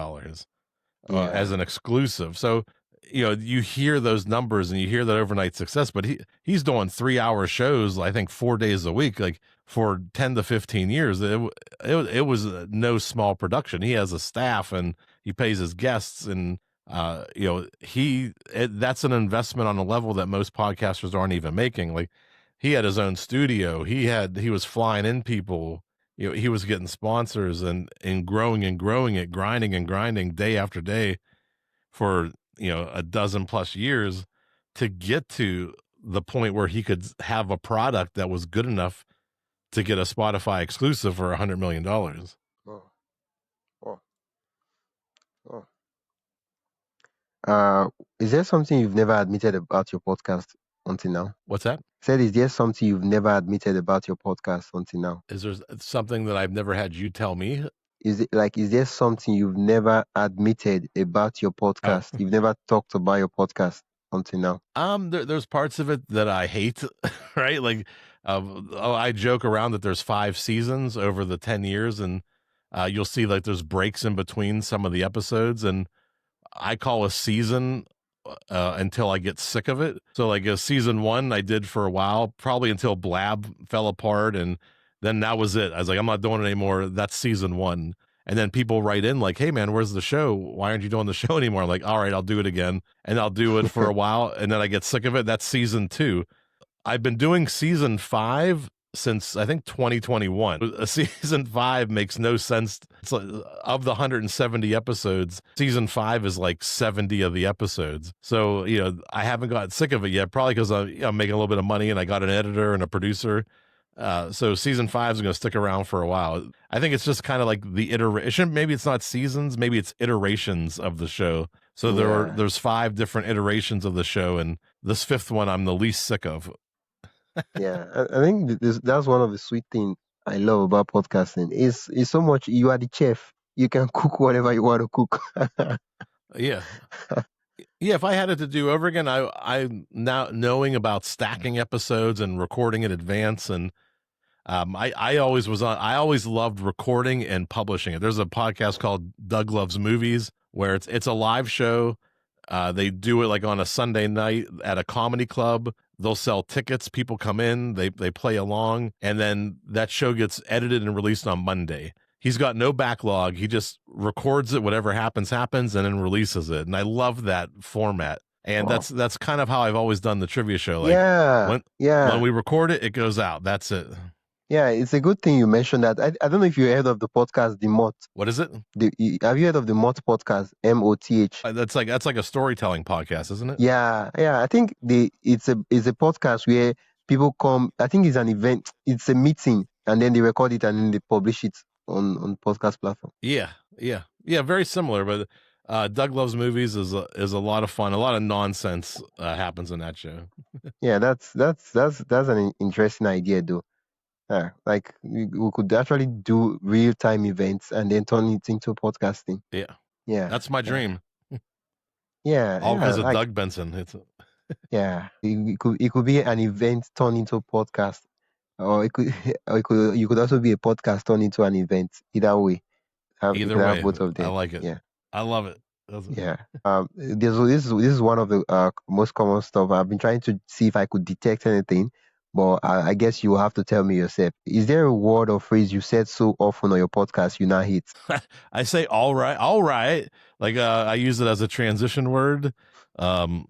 as an exclusive. So, you hear those numbers and you hear that overnight success, but he's doing 3-hour shows, I think 4 days a week, like for 10 to 15 years. It was no small production. He has a staff and he pays his guests, and that's an investment on a level that most podcasters aren't even making. Like, he had his own studio. He was flying in people. He was getting sponsors and growing it, grinding and grinding day after day for a dozen plus years to get to the point where he could have a product that was good enough to get a Spotify exclusive for $100 million. Oh. Is there something you've never admitted about your podcast until now? What's that? Said, is there something you've never admitted about your podcast until now? Is there something that I've never had you tell me? Is there something you've never admitted about your podcast? You've never talked about your podcast until now? There's parts of it that I hate, right? Like, I joke around that there's 5 seasons over the 10 years, and you'll see like there's breaks in between some of the episodes, and I call a season until I get sick of it. So like a season 1 I did for a while, probably until Blab fell apart, and then that was it. I was like, I'm not doing it anymore. That's season 1. And then people write in like, hey man, where's the show? Why aren't you doing the show anymore? I'm like, all right, I'll do it again. And I'll do it for a while, and then I get sick of it. That's season 2. I've been doing season 5 since I think 2021. Season 5 makes no sense. It's like, of the 170 episodes, season 5 is like 70 of the episodes. So, I haven't gotten sick of it yet, probably because I'm making a little bit of money and I got an editor and a producer. So season 5 is going to stick around for a while. I think it's just kind of like the iteration. Maybe it's not seasons, maybe it's iterations of the show. So there's 5 different iterations of the show, and this 5th one I'm the least sick of. Yeah, I think that's one of the sweet things I love about podcasting. Is so much, you are the chef. You can cook whatever you want to cook. Yeah. Yeah, if I had it to do over again, I now knowing about stacking episodes and recording in advance, and I always loved recording and publishing it. There's a podcast called Doug Loves Movies where it's a live show. They do it like on a Sunday night at a comedy club. They'll sell tickets. People come in, they play along, and then that show gets edited and released on Monday. He's got no backlog. He just records it. Whatever happens, and then releases it. And I love that format. And that's kind of how I've always done the trivia show. Like, when we record it, it goes out. That's it. Yeah, it's a good thing you mentioned that. I don't know if you heard of the podcast, The Mott. What is it? Have you heard of the Mott podcast? MOTH. That's like a storytelling podcast, isn't it? Yeah. I think it's a podcast where people come. I think it's an event. It's a meeting, and then they record it and then they publish it on podcast platform. Yeah. Very similar, but Doug Loves Movies is a lot of fun. A lot of nonsense happens in that show. Yeah, that's an interesting idea, though. Like we could actually do real-time events and then turn it into podcasting. Yeah, that's my dream. Yeah, all because of Doug Benson. It could be an event turned into a podcast, or you could also be a podcast turned into an event. Either way, either way, have both of them. I like it. Yeah, I love it. Yeah. This is one of the most common stuff. I've been trying to see if I could detect anything, but I guess you will have to tell me yourself. Is there a word or phrase you said so often on your podcast you now hate? I say all right. Like I use it as a transition word, or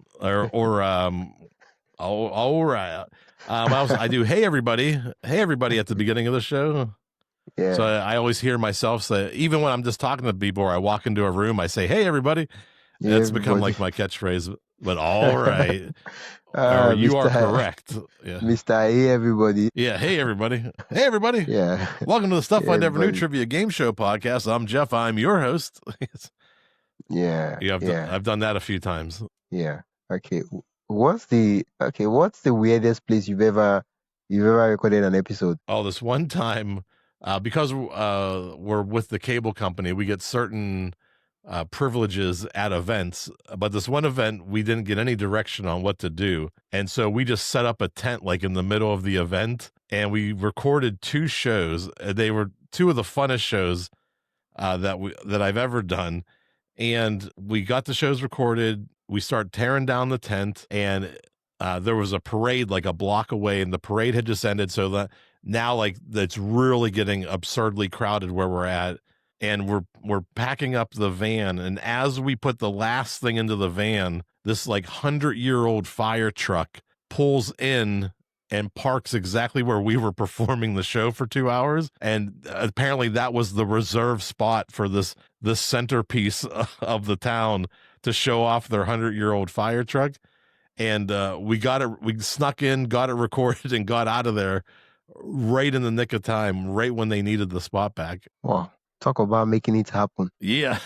all right. I do hey everybody at the beginning of the show. Yeah. So I always hear myself say, even when I'm just talking to people or I walk into a room, I say, hey, everybody. Yeah, it's become like my catchphrase, but all right. You are correct. Yeah. Mr. Hey, everybody. Yeah. Hey, everybody. Hey, everybody. Yeah. Welcome to the Stuff I Never Knew Trivia Game Show podcast. I'm Jeff. I'm your host. Yeah. I've done that a few times. Yeah. Okay. What's the weirdest place you've ever recorded an episode? Oh, this one time, because we're with the cable company, we get certain privileges at events. But this one event, we didn't get any direction on what to do. And so we just set up a tent like in the middle of the event, and we recorded 2 shows. They were 2 of the funnest shows that I've ever done. And we got the shows recorded. we start tearing down the tent, and there was a parade like a block away, and the parade had just ended. So that now, like, it's really getting absurdly crowded where we're at, and we're packing up the van. And as we put the last thing into the van, this like 100-year-old fire truck pulls in and parks exactly where we were performing the show for 2 hours. And apparently that was the reserve spot for this centerpiece of the town to show off their 100-year-old fire truck. And we snuck in, got it recorded, and got out of there right in the nick of time, right when they needed the spot back. Wow. Talk about making it happen. Yeah.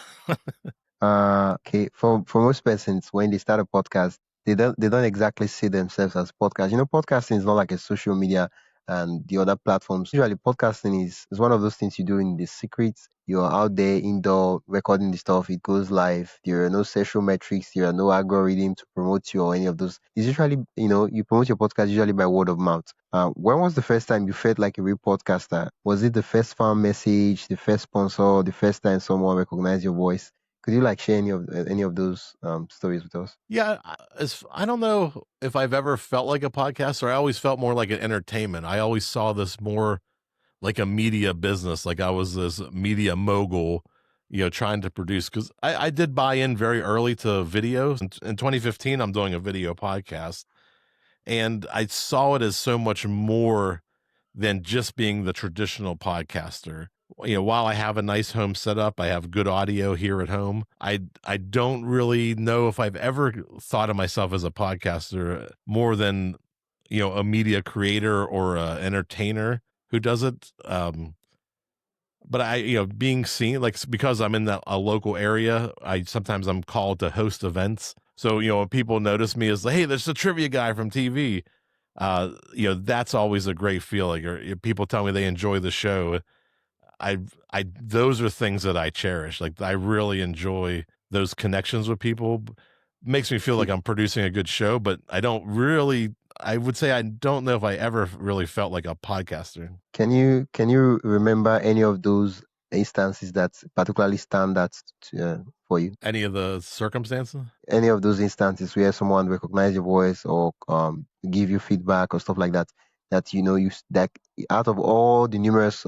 Okay. For most persons, when they start a podcast, they don't exactly see themselves as podcast. Podcasting is not like a social media and the other platforms. Usually, podcasting is one of those things you do in the secrets. You're out there indoor recording the stuff. It goes live. There are no social metrics. There are no algorithm to promote you or any of those. It's usually, you promote your podcast usually by word of mouth. When was the first time you felt like a real podcaster? Was it the first fan message, the first sponsor, the first time someone recognized your voice? Could you share any of those stories with us? Yeah, I don't know if I've ever felt like a podcaster. I always felt more like an entertainment. I always saw this more like a media business, like I was this media mogul, trying to produce, because I did buy in very early to videos. In 2015, I'm doing a video podcast, and I saw it as so much more than just being the traditional podcaster. While I have a nice home setup, I have good audio here at home. I don't really know if I've ever thought of myself as a podcaster more than, a media creator or a entertainer who does it. But being seen, like, because I'm in a local area, sometimes I'm called to host events. So, when people notice me as, hey, there's a trivia guy from TV, that's always a great feeling. Or people tell me they enjoy the show. Those are things that I cherish. Like, I really enjoy those connections with people. Makes me feel like I'm producing a good show, but I would say I don't know if I ever really felt like a podcaster. Can you remember any of those instances that particularly stand out for you? Any of the circumstances? Any of those instances where someone recognized your voice or give you feedback or stuff like that, that that out of all the numerous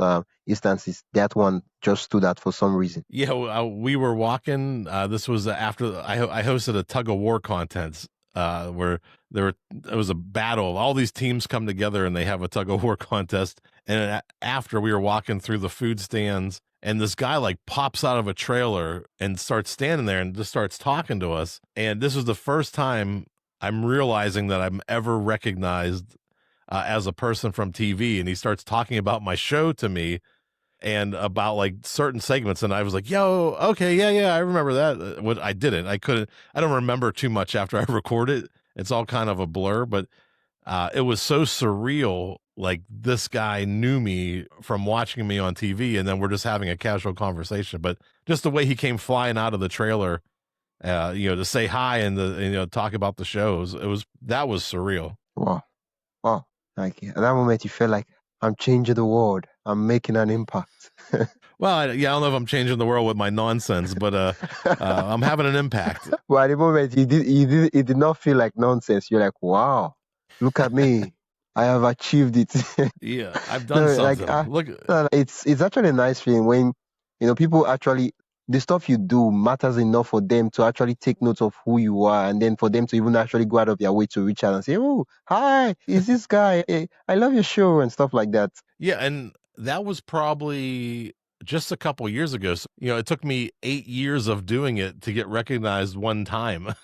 instances, that one just stood out for some reason? Yeah, we were walking. This was after I hosted a tug of war contest where it was a battle. All these teams come together and they have a tug of war contest. And after, we were walking through the food stands, and this guy like pops out of a trailer and starts standing there and just starts talking to us. And this was the first time I'm realizing that I'm ever recognized as a person from TV. And he starts talking about my show to me and about like certain segments. And I was like, yo, okay, yeah, I remember that. What I didn't, I don't remember too much after I record it. It's all kind of a blur, but it was so surreal. Like, this guy knew me from watching me on TV, and then we're just having a casual conversation. But just the way he came flying out of the trailer, to say hi and talk about the shows, that was surreal. Wow. Like, at that moment, you felt like, I'm changing the world. I'm making an impact. Well, I don't know if I'm changing the world with my nonsense, but I'm having an impact. Well, at the moment, it did not feel like nonsense. You're like, wow, look at me. I have achieved it. Yeah, I've done something. Look, it's actually a nice feeling when people actually, the stuff you do matters enough for them to actually take note of who you are, and then for them to even actually go out of their way to reach out and say, oh, hi, is this guy? I love your show and stuff like that. Yeah, and that was probably just a couple years ago. So, it took me 8 years of doing it to get recognized one time.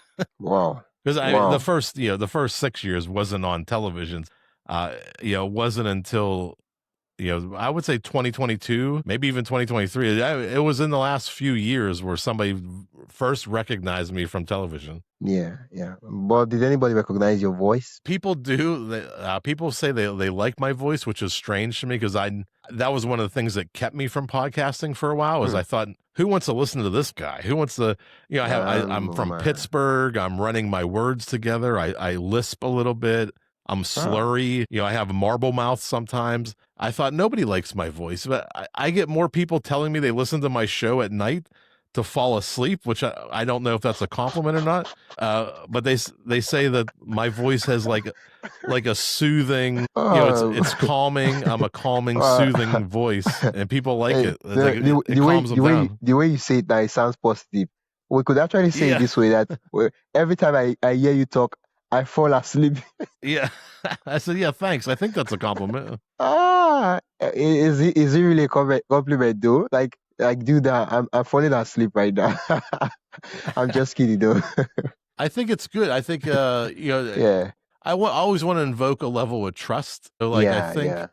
Wow. Because the first 6 years wasn't on television. It wasn't until, I would say 2022, maybe even 2023. It was in the last few years where somebody first recognized me from television. Yeah. But did anybody recognize your voice? People do. People say they like my voice, which is strange to me, because that was one of the things that kept me from podcasting for a while. Was I thought, who wants to listen to this guy? Who wants to? I'm from Pittsburgh. I'm running my words together. I lisp a little bit. I'm slurry. I have a marble mouth sometimes. I thought, nobody likes my voice, but I get more people telling me they listen to my show at night to fall asleep, which I don't know if that's a compliment or not. But they say that my voice has like a soothing, it's calming. I'm a calming, soothing voice, and people like Hey, it. It's like the it way calms them down. the way you say it now, it sounds positive. We could actually say it Yeah, this way that every time I hear you talk, I fall asleep. yeah. I said, yeah, thanks. I think that's a compliment. Is it really a compliment though? Like dude, I'm falling asleep right now. I'm just kidding though. I think it's good. I think Yeah, always want to invoke a level of trust. So like I yeah, think yeah,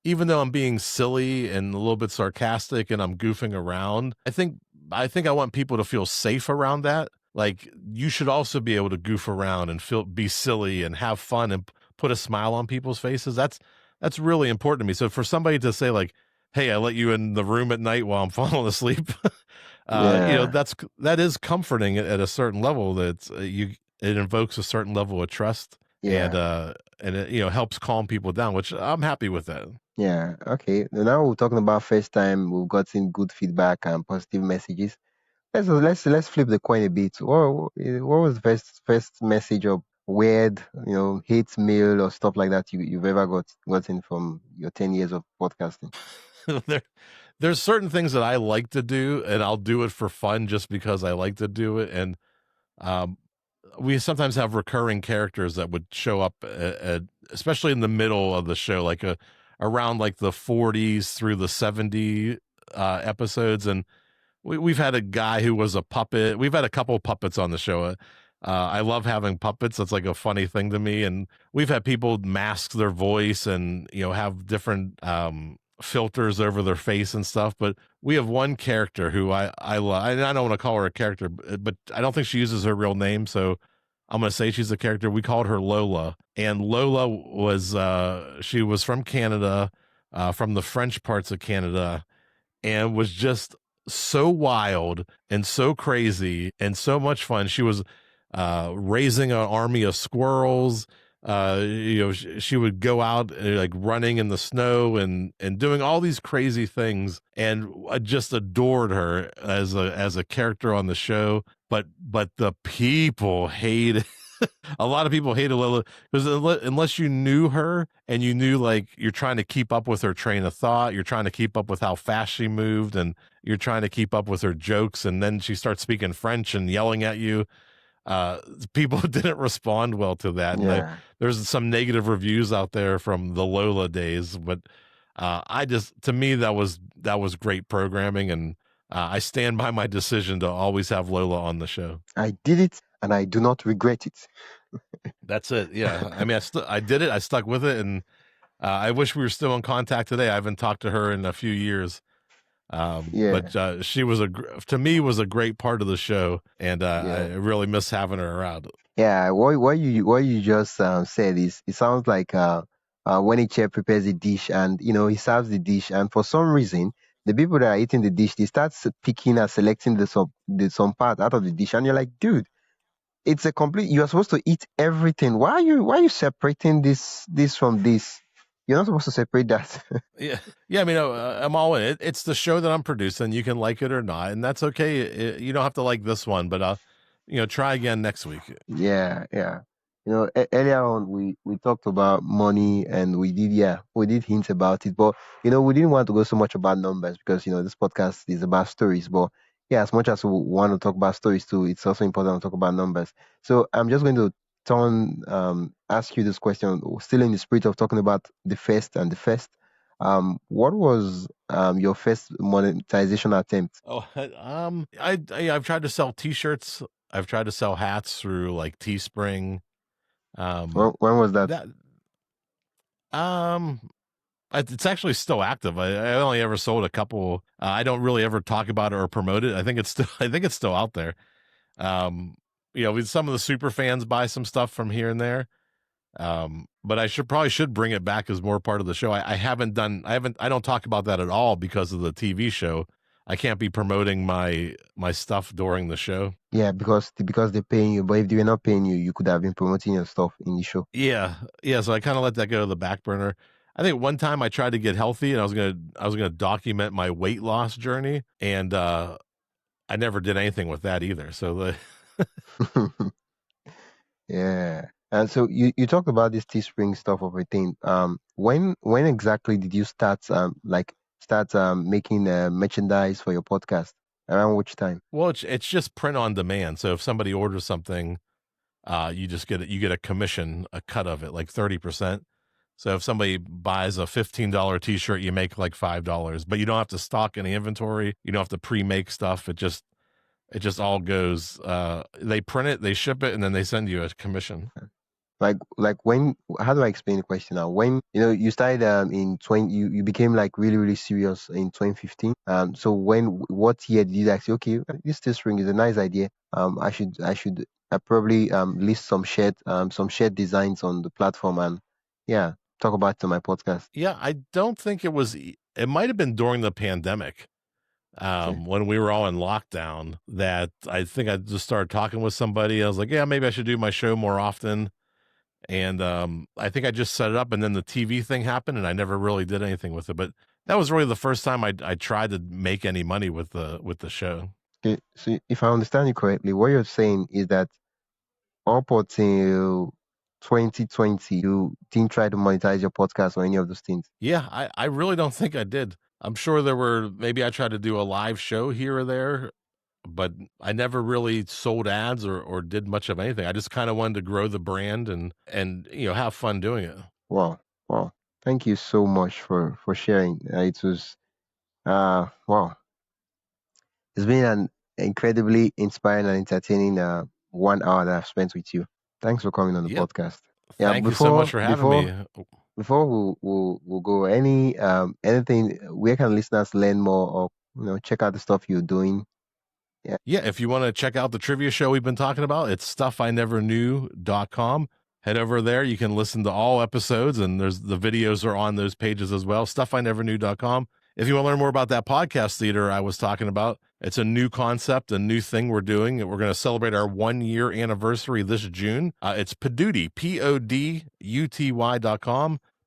even though I'm being silly and a little bit sarcastic and I'm goofing around, I want people to feel safe around that. Like you should also be able to goof around and be silly and have fun and put a smile on people's faces. That's really important to me. So for somebody to say like, "Hey, I let you in the room at night while I'm falling asleep," yeah, that is comforting at a certain level. That it invokes a certain level of trust yeah, and it helps calm people down, which I'm happy with that. yeah. Okay. Now we're talking about first time we've gotten good feedback and positive messages. Let's flip the coin a bit. What was the first message of weird, hate mail or stuff like that you've ever gotten from your 10 years of podcasting? There's certain things that I like to do, and I'll do it for fun just because I like to do it. And um, we sometimes have recurring characters that would show up, especially in the middle of the show, like around like the 40s through the 70 episodes. And we've had a guy who was a puppet. We've had a couple of puppets on the show. I love having puppets. That's like a funny thing to me. And we've had people mask their voice and have different filters over their face and stuff. But we have one character who I love. I don't want to call her a character, but I don't think she uses her real name, so I'm going to say she's a character. We called her Lola, and Lola was she was from Canada, from the French parts of Canada, and was just so wild and so crazy and so much fun. She was raising an army of squirrels. She would go out like running in the snow and doing all these crazy things, and I just adored her as a character on the show. But the people hated a lot of people hated Lila because unless you knew her and you knew like you're trying to keep up with her train of thought, you're trying to keep up with how fast she moved, and you're trying to keep up with her jokes, and then she starts speaking French and yelling at you. People didn't respond well to that, and Yeah. there's some negative reviews out there from the Lola days, but to me that was great programming, and I stand by my decision to always have Lola on the show. I did it and I do not regret it. That's it. Yeah. I mean, I did it. I stuck with it, and I wish we were still in contact today. I haven't talked to her in a few years, Yeah. but she was to me was a great part of the show, and I Yeah. really miss having her around. Yeah, what you just said is it sounds like when a chef prepares a dish and he serves the dish, and for some reason the people that are eating the dish, they start picking and selecting some part out of the dish, and you're like, dude, it's a complete. You are supposed to eat everything. Why are you separating this from this? You're not supposed to separate that. Yeah, yeah. I mean, I'm all in it. It's the show that I'm producing. You can like it or not, and that's okay. You don't have to like this one, but try again next week. Yeah, yeah. Earlier on we talked about money and we did hint about it, but we didn't want to go so much about numbers because this podcast is about stories. But yeah, as much as we want to talk about stories too, it's also important to talk about numbers. So I'm just going to ask you this question, still in the spirit of talking about the first and the first. What was your first monetization attempt? Oh, I've tried to sell T-shirts. I've tried to sell hats through like Teespring. When was that? That it's actually still active. I only ever sold a couple. I don't really ever talk about it or promote it. I think it's still out there. Some of the super fans buy some stuff from here and there. But I should bring it back as more part of the show. I don't talk about that at all because of the TV show. I can't be promoting my stuff during the show. Yeah, because they're paying you. But if they were not paying you, you could have been promoting your stuff in the show. Yeah. So I kind of let that go to the back burner. I think one time I tried to get healthy and I was gonna document my weight loss journey, and I never did anything with that either. So Yeah. And so you talked about this Teespring stuff of a thing. When exactly did you start making merchandise for your podcast? Around which time? well, it's just print on demand. So if somebody orders something, you just get a commission, a cut of it, like 30%. So if somebody buys a $15 t-shirt, you make like $5, but you don't have to stock any inventory. You don't have to pre-make stuff. It just all goes, they print it, they ship it, and then they send you a commission. Like when, how do I explain the question now? When you started in 20, you became like really really serious in 2015. So what year did you like say, okay, this Teespring is a nice idea. I should probably list some shared designs on the platform and yeah, talk about it on my podcast. Yeah, I don't think it was, it might have been during the pandemic. Okay. When we were all in lockdown, that I think I just started talking with somebody. I was like, yeah, maybe I should do my show more often. And I think I just set it up, and then the TV thing happened, and I never really did anything with it. But that was really the first time I tried to make any money with the show. Okay, so if I understand you correctly, what you're saying is that up until 2020, you didn't try to monetize your podcast or any of those things. Yeah, I really don't think I did. I'm sure there were, maybe I tried to do a live show here or there, but I never really sold ads or did much of anything. I just kind of wanted to grow the brand and have fun doing it. Wow, wow. Thank you so much for sharing. It was wow. It's been an incredibly inspiring and entertaining 1 hour that I've spent with you. Thanks for coming on the Yep. podcast. Yeah, Thank you so much for having me. before we'll go, anything, where can listeners learn more or check out the stuff you're doing? Yeah, if you want to check out the trivia show we've been talking about, it's stuffineverknew.com. Head over there. You can listen to all episodes, and the videos are on those pages as well. Stuffineverknew.com. If you want to learn more about that podcast theater I was talking about, it's a new concept, a new thing we're doing. We're going to celebrate our 1-year anniversary this June. It's Paw Duty, PODUTY.com.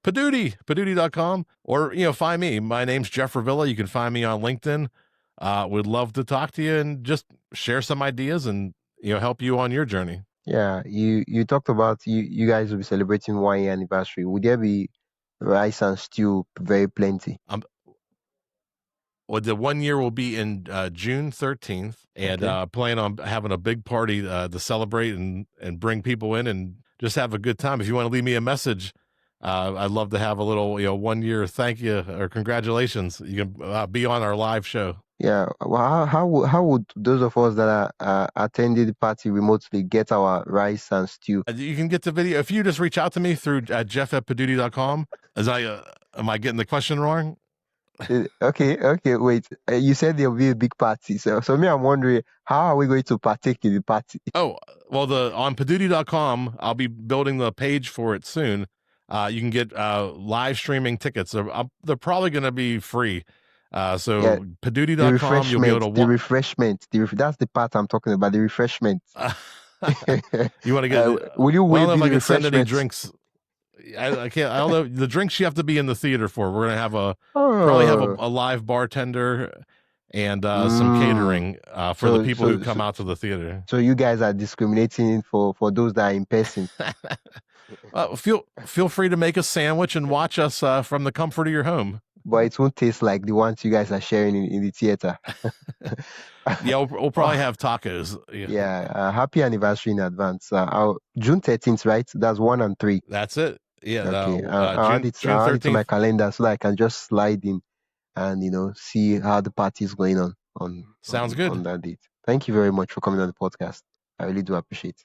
Paduty.com, or find me. My name's Jeff Revilla. You can find me on LinkedIn. Would love to talk to you and just share some ideas and help you on your journey. Yeah, you talked about you guys will be celebrating 1 year anniversary. Would there be rice and stew very plenty? Well, the 1 year will be in June 13th, and Okay. plan on having a big party to celebrate and bring people in and just have a good time. If you want to leave me a message, I'd love to have a little 1 year thank you or congratulations. You can be on our live show. Yeah. Well, how would those of us that are attending the party remotely get our rice and stew? You can get the video if you just reach out to me through jeff@paduty.com. Am I getting the question wrong? Okay, wait. You said there'll be a big party, so me, I'm wondering, how are we going to partake in the party? Oh, well, on paduty.com, I'll be building the page for it soon. You can get live streaming tickets. They're probably going to be free. So Yeah, paduty.com, you'll be able to the refreshment, that's the part I'm talking about. The refreshment. You want to get? Will you Well, I don't know waive if I the can send any refreshments? drinks. I can't. I don't know the drinks you have to be in the theater for. We're gonna probably have a live bartender and some catering for the people who come out to the theater. So you guys are discriminating for those that are in person. Feel free to make a sandwich and watch us from the comfort of your home. But it won't taste like the ones you guys are sharing in the theater. Yeah, we'll probably have tacos. Yeah. Happy anniversary in advance. June 13th, right? That's 1 and 3. That's it. Yeah. Okay. I'll add it to my calendar so that I can just slide in and see how the party is going on. Sounds good. On that date. Thank you very much for coming on the podcast. I really do appreciate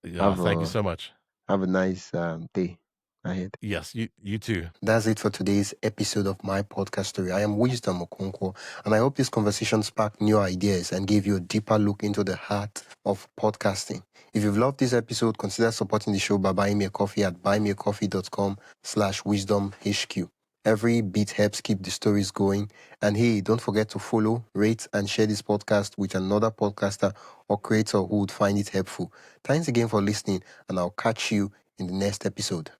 it. Thank you so much. Have a nice day ahead. Yes, you too. That's it for today's episode of my podcast story. I am Wisdom Okonkwo, and I hope this conversation sparked new ideas and gave you a deeper look into the heart of podcasting. If you've loved this episode, consider supporting the show by buying me a coffee at buymeacoffee.com/wisdomhq. Every bit helps keep the stories going. And hey, don't forget to follow, rate, and share this podcast with another podcaster or creator who would find it helpful. Thanks again for listening, and I'll catch you in the next episode.